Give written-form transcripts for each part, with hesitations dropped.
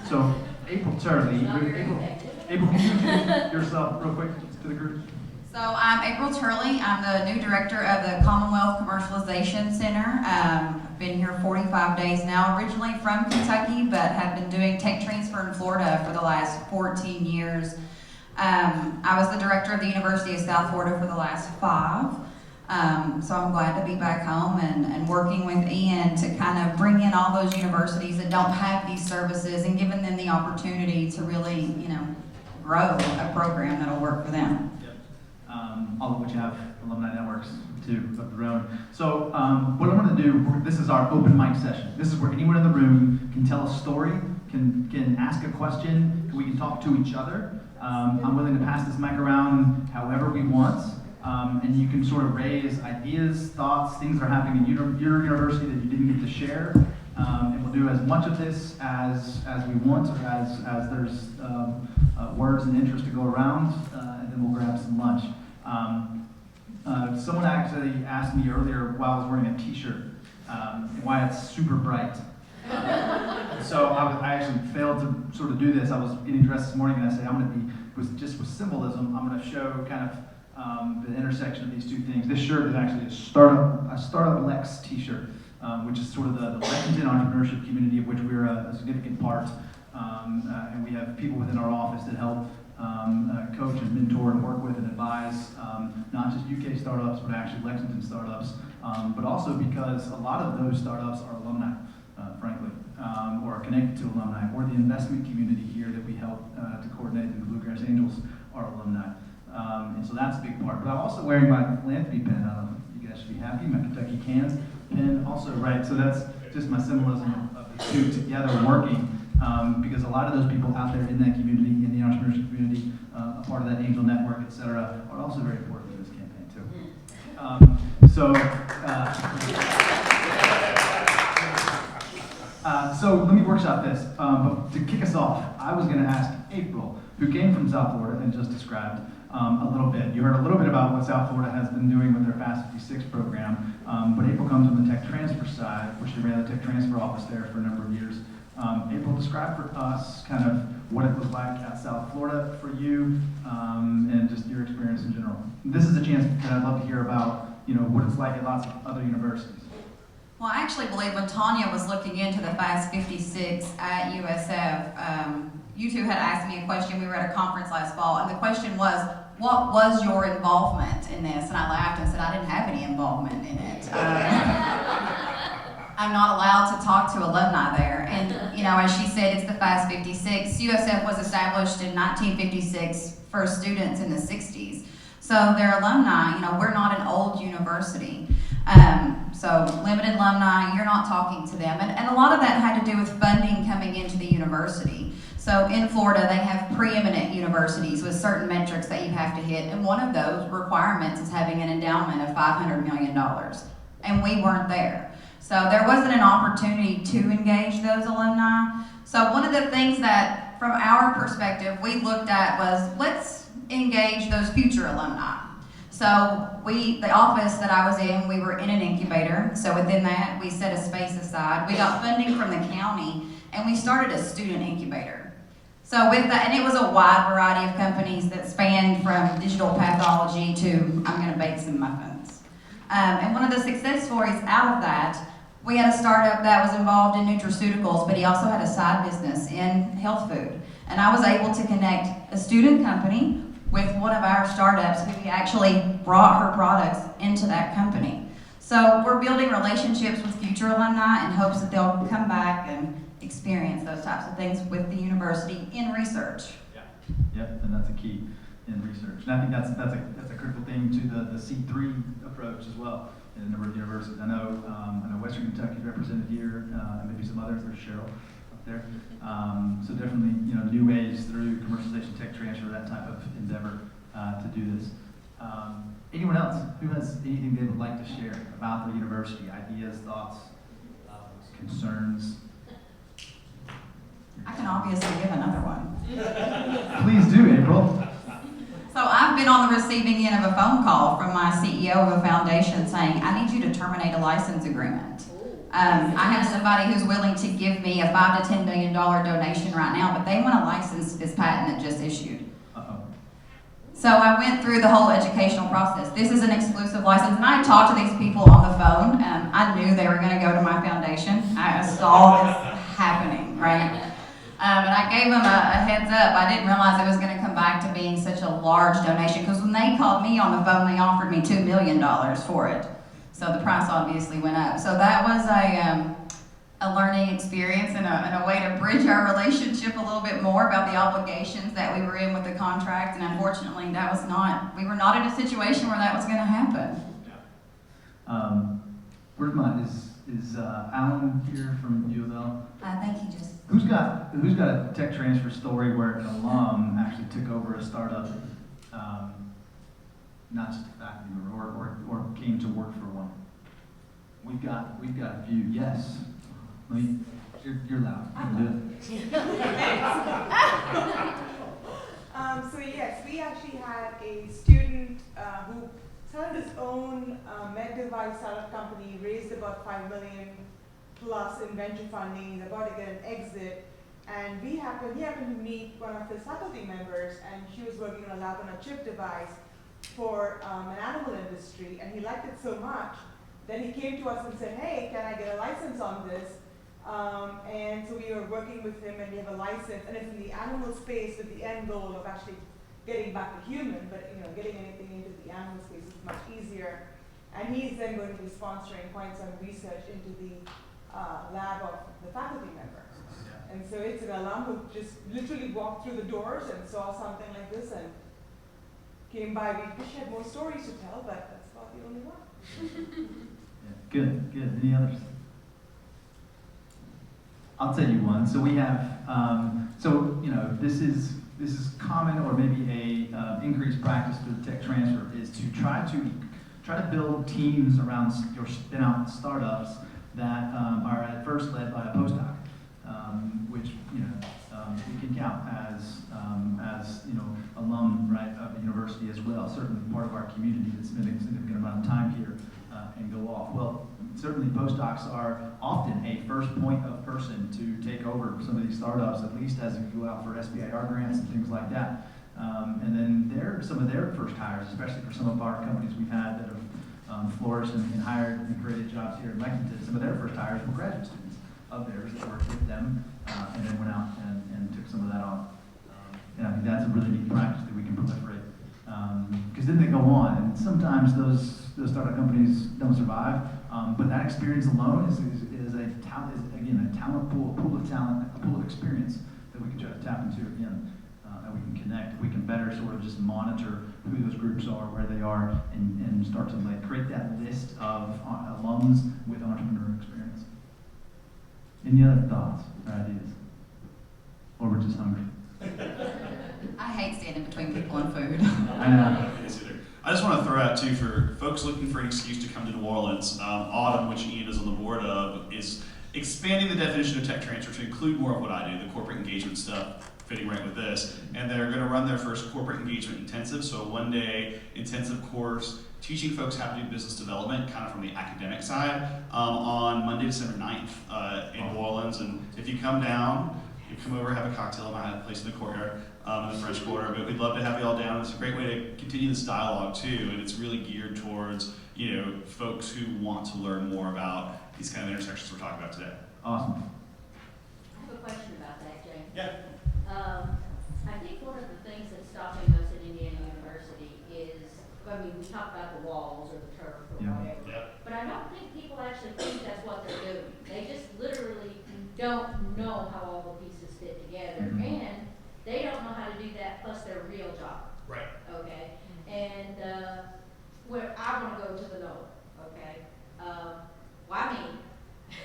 So April Turley, April, can you introduce yourself real quick to the group? So I'm April Turley. I'm the new director of the Commonwealth Commercialization Center. I've been here 45 days now, originally from Kentucky, but have been doing tech transfer in Florida for the last 14 years. I was the director of the University of South Florida for the last 5. So I'm glad to be back home and working with Ian to kind of bring in all those universities that don't have these services and giving them the opportunity to really, grow a program that'll work for them. All of which have alumni networks too of their own. So what I'm going to do, this is our open mic session. This is where anyone in the room can tell a story, can ask a question, we can talk to each other. I'm willing to pass this mic around however we want, and you can sort of raise ideas, thoughts, things that are happening in your university that you didn't get to share. And we'll do as much of this as we want, or as there's words and interest to go around, and then we'll grab some lunch. Someone actually asked me earlier while I was wearing a t-shirt why it's super bright. So I actually failed to sort of do this. I was getting dressed this morning and I said I'm going to be, with symbolism, I'm going to show kind of the intersection of these two things. This shirt is actually a startup Lex t-shirt, which is sort of the Lexington entrepreneurship community of which we're a significant part. And we have people within our office that help coach and mentor and work with and advise not just UK startups, but actually Lexington startups, but also because a lot of those startups are alumni, frankly, or are connected to alumni, or the investment community here that we help to coordinate in the Bluegrass Angels are alumni. And so that's a big part. But I'm also wearing my philanthropy pen. I don't know if you guys should be happy. My Kentucky Cans pen also, right? So that's just my symbolism of the two together working. Because a lot of those people out there in that community, in the entrepreneurship community, a part of that angel network, et cetera, are also very important in this campaign too. So let me workshop this. But to kick us off, I was going to ask April, who came from South Florida and just described a little bit. You heard a little bit about what South Florida has been doing with their Fast 56 program, but April comes from the tech transfer side, where she ran the tech transfer office there for a number of years. April, describe for us kind of what it was like at South Florida for you, and just your experience in general. This is a chance that I'd love to hear about, what it's like at lots of other universities. Well, I actually believe when Tanya was looking into the Fast 56 at USF, you two had asked me a question. We were at a conference last fall, and the question was, what was your involvement in this? And I laughed and said, I didn't have any involvement in it. I'm not allowed to talk to alumni there. And, as she said, it's the Fast 56. USF was established in 1956 for students in the 60s. So they're alumni. We're not an old university. So limited alumni, you're not talking to them. And a lot of that had to do with funding coming into the university. So in Florida, they have preeminent universities with certain metrics that you have to hit. And one of those requirements is having an endowment of $500 million. And we weren't there. So there wasn't an opportunity to engage those alumni. So one of the things that, from our perspective, we looked at was, let's engage those future alumni. So the office that I was in, we were in an incubator. So within that, we set a space aside. We got funding from the county, and we started a student incubator. So with that, and it was a wide variety of companies that spanned from digital pathology to, I'm gonna bake some muffins. And one of the success stories out of that, we had a startup that was involved in nutraceuticals, but he also had a side business in health food. And I was able to connect a student company with one of our startups who actually brought her products into that company. So we're building relationships with future alumni in hopes that they'll come back and experience those types of things with the university in research. Yeah. Yep, and that's a key in research. And I think that's a critical thing to the C3 approach as well in a number of universities. I know Western Kentucky is represented here, and maybe some others. There's Cheryl up there. So definitely, new ways through commercialization, tech transfer, that type of endeavor to do this. Anyone else who has anything they would like to share about the university? Ideas, thoughts, concerns? I can obviously give another one. Please do, April. So I've been on the receiving end of a phone call from my CEO of a foundation saying, I need you to terminate a license agreement. I have somebody who's willing to give me a $5 to $10 million donation right now, but they want to license this patent that just issued. Uh-oh. So I went through the whole educational process. This is an exclusive license, and I talked to these people on the phone. I knew they were going to go to my foundation. I saw this happening, right? And I gave them a heads up. I didn't realize it was going to come back to being such a large donation, because when they called me on the phone, they offered me $2 million for it. So the price obviously went up. So that was a learning experience and a way to bridge our relationship a little bit more about the obligations that we were in with the contract. And unfortunately, we were not in a situation where that was going to happen. Where's my, is Alan here from U of L? I think he just... Who's got a tech transfer story where an alum actually took over a startup, not just a faculty member, or came to work for one? We've got a few. Yes. You're loud. You can do it. So yes, we actually had a student who started his own med device startup company, raised about $5 million plus in venture funding, about to get an exit, and he happened to meet one of his faculty members, and she was working on a lab on a chip device for an animal industry, and he liked it so much that he came to us and said, hey, can I get a license on this? And so we were working with him, and we have a license, and it's in the animal space with the end goal of actually getting back to human, but getting anything into the animal space is much easier. And he's then going to be sponsoring quite some research into the lab of the faculty member. Yeah. And so it's an alum who just literally walked through the doors and saw something like this and came by. We wish we had more stories to tell, but that's about the only one. Yeah. Good. Any others? I'll tell you one. So we have, this is common, or maybe a increased practice for the tech transfer, is to try to build teams around your spin-out startups that are at first led by a postdoc, which we can count as alum, right, of the university as well. Certainly part of our community that's spending a significant amount of time here and go off. Well, certainly postdocs are often a first point of person to take over some of these startups, at least as you go out for SBIR grants and things like that. And then they're some of their first hires, especially for some of our companies we've had that have flourished and hired and created jobs here in Lexington. Some of their first hires were graduate students of theirs that worked with them and then went out and took some of that on. And I think that's a really neat practice that we can proliferate. Because then they go on, and sometimes those startup companies don't survive. But that experience alone is a talent pool of talent, a pool of experience that we can try to tap into again. And we can connect. We can better sort of just monitor who those groups are, where they are, and start to create that list of alums with entrepreneurial experience. Any other thoughts or ideas? Or we're just hungry? I hate standing between people and food. I know. I just want to throw out too, for folks looking for an excuse to come to New Orleans, Autumn, which Ian is on the board of, is expanding the definition of tech transfer to include more of what I do, the corporate engagement stuff, fitting right with this. And they're going to run their first corporate engagement intensive, so a one-day intensive course teaching folks how to do business development, kind of from the academic side, on Monday, December 9th in New Orleans. And if you come down, you come over, have a cocktail. I have a place in the courtyard, in the French Quarter, but we'd love to have you all down. It's a great way to continue this dialogue too, and it's really geared towards folks who want to learn more about these kind of intersections we're talking about today. Awesome. I have a question about that, James. Yeah. I think one of the things that's stopping us at Indiana University is, we talk about the walls or the turf or whatever, but I don't think people actually think that's what they're doing. They just literally don't know how all the pieces fit together, and they don't know how to do that plus their real job. Right. Okay? And where I want to go to the knower, okay? Why me?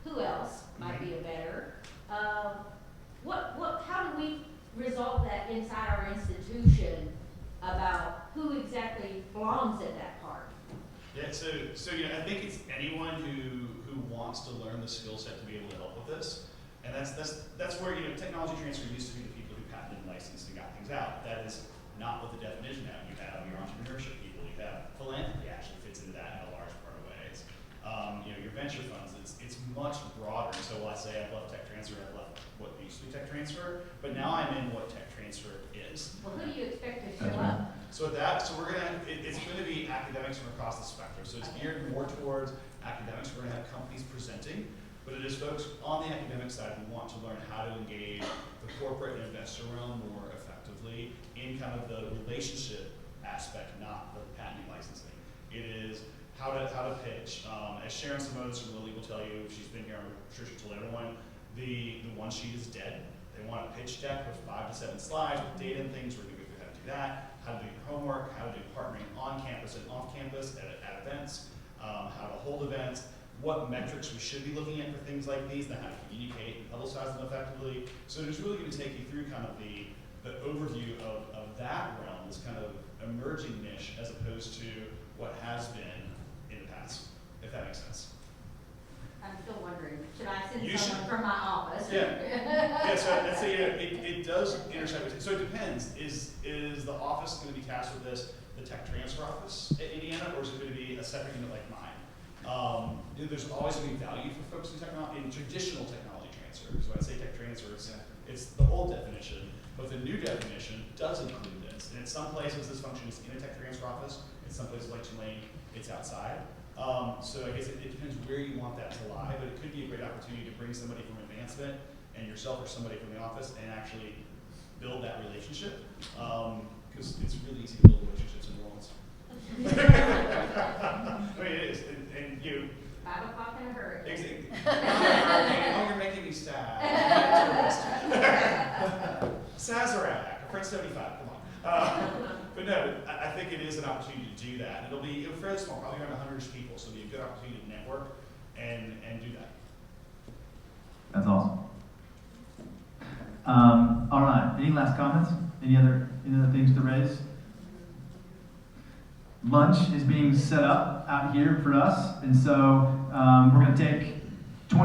Who else might be a better? How do we resolve that inside our institution about who exactly belongs in that part? Yeah, so I think it's anyone who wants to learn the skill set to be able to help with this. And that's where technology transfer used to be the people who patented and licensed and got things out. That is not what the definition now. You have your entrepreneurship people, you have philanthropy actually fits into that in a large part of ways. Your venture funds, it's much broader. So while I say I've left tech transfer, I've left what used to be tech transfer, but now I'm in what tech transfer is. Well, who do you expect to That's show right. up? So we're gonna, it's gonna be academics from across the spectrum. So it's geared more towards academics. We're gonna have companies presenting, but it is folks on the academic side who want to learn how to engage the corporate and investor realm more effectively in kind of the relationship aspect, not the patent licensing. It is how to pitch. As Sharon Simonis from Lilly will tell you, she's been here, I'm sure she'll tell everyone, the one sheet is dead. They want a pitch deck with 5 to 7 slides with data and things. We're gonna go through how to do that, how to do your homework, how to do partnering on campus and off campus at events, how to hold events, what metrics we should be looking at for things like these, and how to communicate and publicize them effectively. So it's really gonna take you through kind of the overview of that realm, this kind of emerging niche as opposed to what has been in the past, if that makes sense. I'm still wondering, should I send You someone should. from my office? Yeah, so I'd say it does intersect with, so it depends. Is the office going to be tasked with this, the tech transfer office at Indiana, or is it going to be a separate unit like mine? There's always going to be value for folks in traditional technology transfer. So when I say tech transfer, it's the old definition, but the new definition does include this. And in some places, this function is in a tech transfer office. In some places like Tulane, it's outside. So I guess it depends where you want that to lie, but it could be a great opportunity to bring somebody from advancement and yourself or somebody from the office and actually build that relationship, because it's really easy to build relationships in walls. I mean, it is, and you. 5 o'clock in a hurry. Exactly. Oh, you're making me sad. Sazerac, Prince 75, come on. But no, I think it is an opportunity to do that. It'll be fairly small, probably around 100 people, so it'll be a good opportunity to network and do that. That's awesome. All right, any last comments? Any other things to raise? Lunch is being set up out here for us, and so we're going to take